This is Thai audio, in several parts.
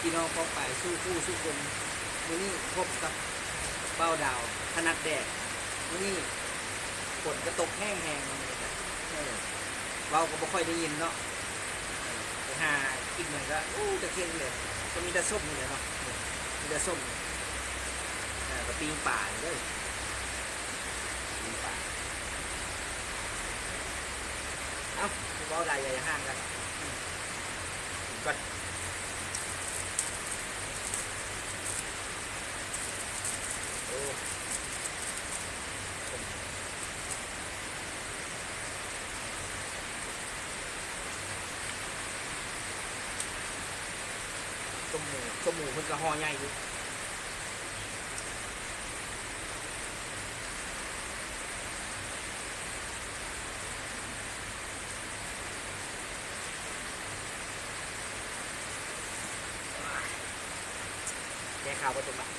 พี่น้องพ้องไปสู้ผู้สู้คนมื้อนี้พบกับเบ้าดาวถนัดแดดมื้อนี้ฝนกระตกแห้งเราก็บ่ค่อยได้ยินเนาะไปหากินมันก็จะเค็งเลยก็มีแต่ส้มนี่แหละเนาะมีแต่ส้มก็ปีงป่าเลยปีงป่าเอ้าเบ้าดาวอย่าห่างกันก่อนโอ้ส้มหมูเพิ่นก็ห่อใหญ่อยู่แก้ข่าวประตูบ้าน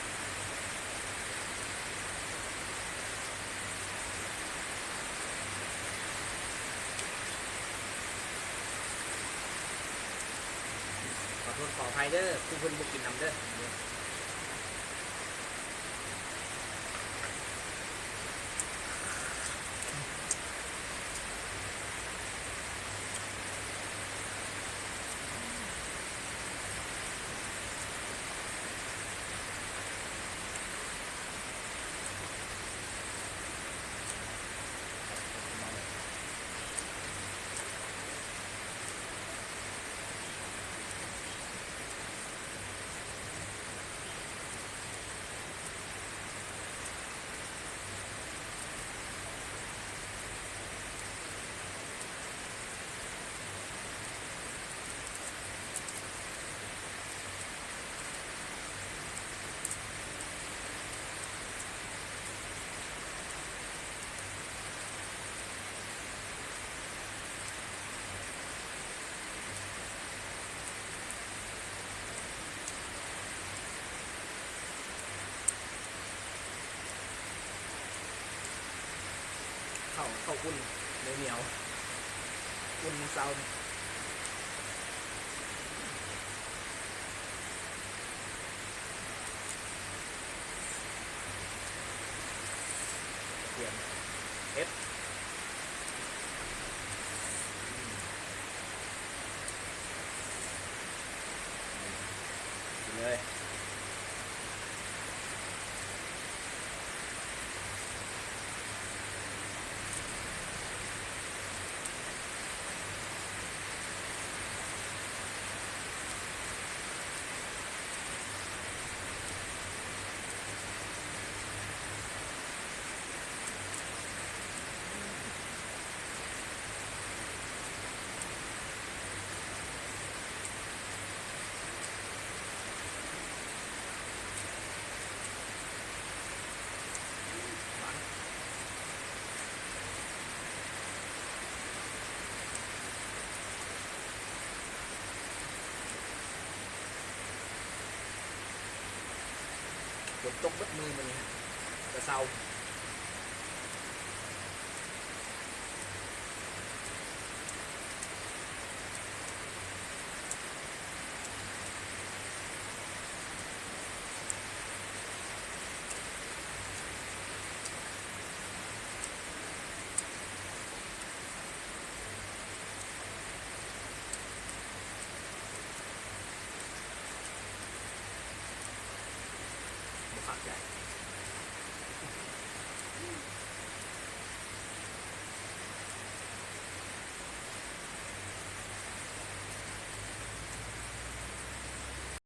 ขอโทษขออภัยเด้อผู้เพิ่นบ่กินน้ำเด้อเข้าอุ่นเหนียวอุ่นเซาเตรียมเอ็ดกินเลยฝนตกเบิดมือมันนี่ฮะกระเซาบุคักใหญ่